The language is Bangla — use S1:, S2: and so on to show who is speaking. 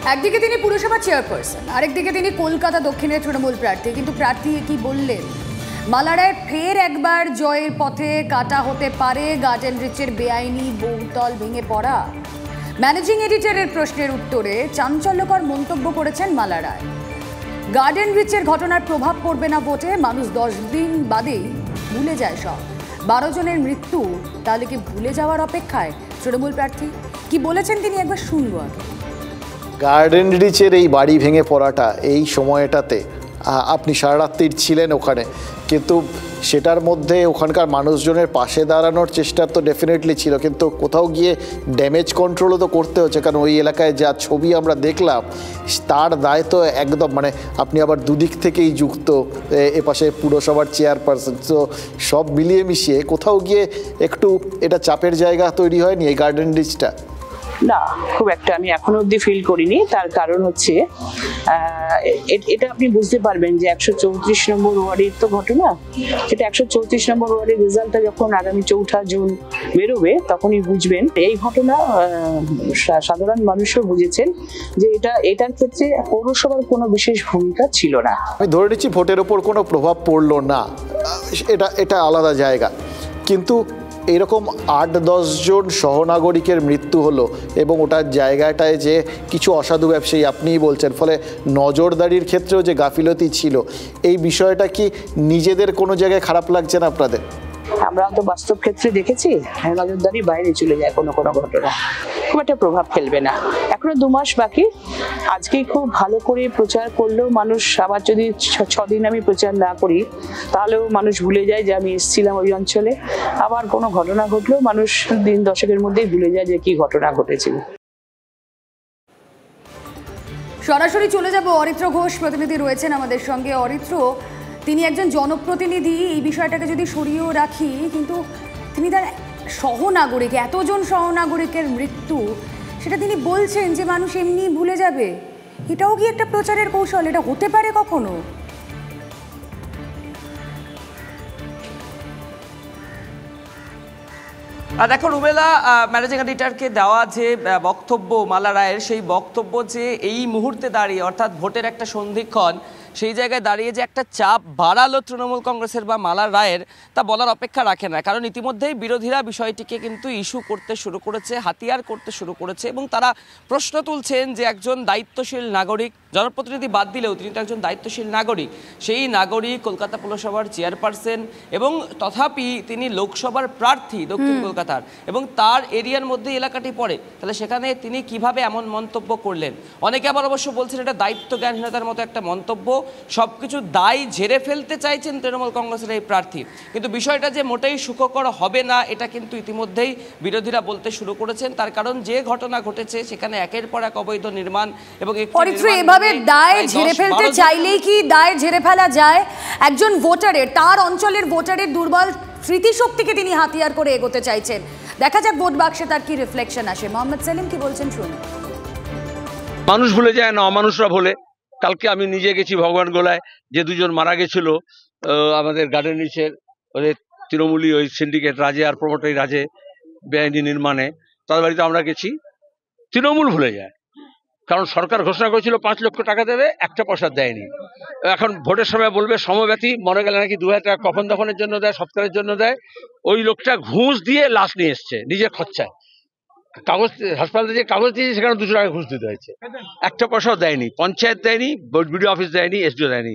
S1: একদিকে তিনি পুরসভা চেয়ারপারসন, আরেকদিকে তিনি কলকাতা দক্ষিণের তৃণমূল প্রার্থী। কিন্তু প্রার্থী কি বললেন? মালারায় ফের একবার জয়ের পথে কাটা হতে পারে গার্ডেন রিচের বেআইনি বহুতল ভেঙে পড়া। ম্যানেজিং এডিটরের প্রশ্নের উত্তরে চাঞ্চল্যকর মন্তব্য করেছেন মালারায়। গার্ডেন রিচের ঘটনার প্রভাব পড়বে না ভোটে, মানুষ 10 দিন বাদেই ভুলে যায় সব। 12 জনের মৃত্যু তাহলে কি ভুলে যাওয়ার অপেক্ষায় তৃণমূল প্রার্থী? কি বলেছেন তিনি একবার শুনবো আগে।
S2: গার্ডেন রিচের এই বাড়ি ভেঙে পড়াটা এই সময়টাতে আপনি সারা রাত্রি ছিলেন ওখানে, কিন্তু সেটার মধ্যে ওখানকার মানুষজনের পাশে দাঁড়ানোর চেষ্টা তো ডেফিনেটলি ছিল, কিন্তু কোথাও গিয়ে ড্যামেজ কন্ট্রোলও তো করতে হচ্ছে, কারণ ওই এলাকায় যা ছবি আমরা দেখলাম তার দায় তো একদম আপনি আবার দুদিক থেকেই যুক্ত, এপাশে পুরসভার চেয়ারপারসন, তো সব মিলিয়ে মিশিয়ে কোথাও গিয়ে একটু এটা চাপের জায়গা তৈরি হয়নি এই গার্ডেন রিচটা?
S3: না, খুব একটা আমি এখনো অব্দি ফিল করিনি। তার কারণ হচ্ছে এটা আপনি বুঝতে পারবেন যে 134 নম্বর ওয়ার্ডের তো ঘটনা, সেটা 134 নম্বর ওয়ার্ডের রেজাল্টটা যখন আগামী 4 জুন বেরোবে তখনই বুঝবেন। এই ঘটনা সাধারণ মানুষও বুঝেছেন যে এটার ক্ষেত্রে পৌরসভার কোনো বিশেষ ভূমিকা ছিল না।
S2: আমি ধরে নিচ্ছি ভোটের ওপর কোনো প্রভাব পড়লো না, এটা আলাদা জায়গা, কিন্তু এরকম 8-10 জন সহনাগরিকের মৃত্যু হলো এবং ওটার জায়গাটায় যে কিছু অসাধু ব্যবসায়ী, আপনিই বলছেন, ফলে নজরদারির ক্ষেত্রেও যে গাফিলতি ছিল, এই বিষয়টা কি নিজেদের কোনো জায়গায় খারাপ লাগছে না আপনাদের?
S3: আমরা তো বাস্তব ক্ষেত্রে দেখেছি নজরদারির বাইরে চলে যায় কোনো ঘটনা, খুব একটা প্রভাব ফেলবে না। এখনো 2 মাস বাকি। আজকেই খুব ভালো করে প্রচার করলেও মানুষ, আবার যদি 6 দিন আমি প্রচার না করি তাহলেও মানুষ ভুলে যায় যে আমি এসেছিলাম ওই অঞ্চলে। আবার কোনো ঘটনা ঘটলেও মানুষ দিন 10-এর মধ্যেই ভুলে যায় যে কি ঘটনা ঘটেছিল।
S1: সরাসরি চলে যাব, অরিত্র ঘোষ প্রতিনিধি রয়েছেন আমাদের সঙ্গে। অরিত্র, তিনি একজন জনপ্রতিনিধি, এই বিষয়টাকে যদি সরিয়েও রাখি, কিন্তু তিনি তার সহনাগরিক, এতজন সহনাগরিকের মৃত্যু, সেটা তিনি বলছেন যে মানুষ এমনি ভুলে যাবে। এটাও কি একটা প্রচারের কৌশল? এটা হতে পারে কখনো?
S4: দেখো রুমেলা, ম্যানেজিং এডিটরকে দেওয়া যে বক্তব্য মালা রায়ের, সেই বক্তব্য যে এই মুহূর্তে দাঁড়িয়ে, অর্থাৎ ভোটের একটা সন্ধিক্ষণ, সেই জায়গায় দাঁড়িয়ে যে একটা চাপ বাড়ালো তৃণমূল কংগ্রেসের বা মালা রায়ের, তা বলার অপেক্ষা রাখে না। কারণ ইতিমধ্যেই বিরোধীরা বিষয়টিকে কিন্তু ইস্যু করতে শুরু করেছে, হাতিয়ার করতে শুরু করেছে, এবং তারা প্রশ্ন তুলছেন যে একজন দায়িত্বশীল নাগরিক, জনপ্রতিনিধি বাদ দিলেও তিনি তো একজন দায়িত্বশীল নাগরিক, সেই নাগরিক কলকাতা পুরসভার চেয়ারপারসন, এবং তথাপি তিনি লোকসভার প্রার্থী দক্ষিণ কলকাতার, এবং তার এরিয়ার মধ্যে এলাকাটি পড়ে, তাহলে সেখানে তিনি কিভাবে এমন মন্তব্য করলেন? অনেকে আবার অবশ্য বলছেন এটা দায়িত্ব জ্ঞানহীনতার মতো একটা মন্তব্য, সবকিছু দায় ঝেড়ে ফেলতে চাইছেন তৃণমূল কংগ্রেসের এই প্রার্থী। কিন্তু বিষয়টা যে মোটেই সুখকর হবে না, এটা কিন্তু ইতিমধ্যেই বিরোধীরা বলতে শুরু করেছেন। তার কারণ যে ঘটনা ঘটেছে সেখানে একের পর এক অবৈধ নির্মাণ, এবং
S1: এভাবে দায় ঝেড়ে ফেলতে চাইলেই কি দায় ঝেড়ে ফেলা যায়? একজন ভোটারের, তার অঞ্চলের ভোটারের দুর্বল স্মৃতিশক্তিকে তিনি হাতিয়ার করে এগোতে চাইছেন। দেখা যাক ভোট বাক্সে তার কি রিফ্লেকশন আসে। মোহাম্মদ সেলিম কি বলছেন শুনুন।
S5: মানুষ ভুলে যায় না, অমানুষরা ভোলে। কালকে আমি নিজে গেছি ভগবান গোলায়, যে 2 জন মারা গেছিল আমাদের গার্ডেন রিচের, ওদের তৃণমূলী ওই সিন্ডিকেট রাজে আর প্রমোটারি রাজে বেআইনি নির্মাণে, তাদের বাড়িতে আমরা গেছি। তৃণমূল ভুলে যায়, কারণ সরকার ঘোষণা করেছিল 5 লক্ষ টাকা দেবে, একটা পয়সা দেয়নি। এখন ভোটের সময় বলবে সমব্যথী, মরে গেলে নাকি 2000 টাকা কফন দফনের জন্য দেয়, সৎকারের জন্য দেয়। ওই লোকটা ঘুষ দিয়ে লাশ নিয়ে এসছে নিজের খরচায়, কাগজ হাসপাতালে যে কাগজ দিয়েছে সেখানে 200 টাকা ঘুষ দিতে হয়েছে, একটা পয়সাও দেয়নি। পঞ্চায়েত দেয়নি, বিডিও অফিস দেয়নি, এসডিও দেয়নি।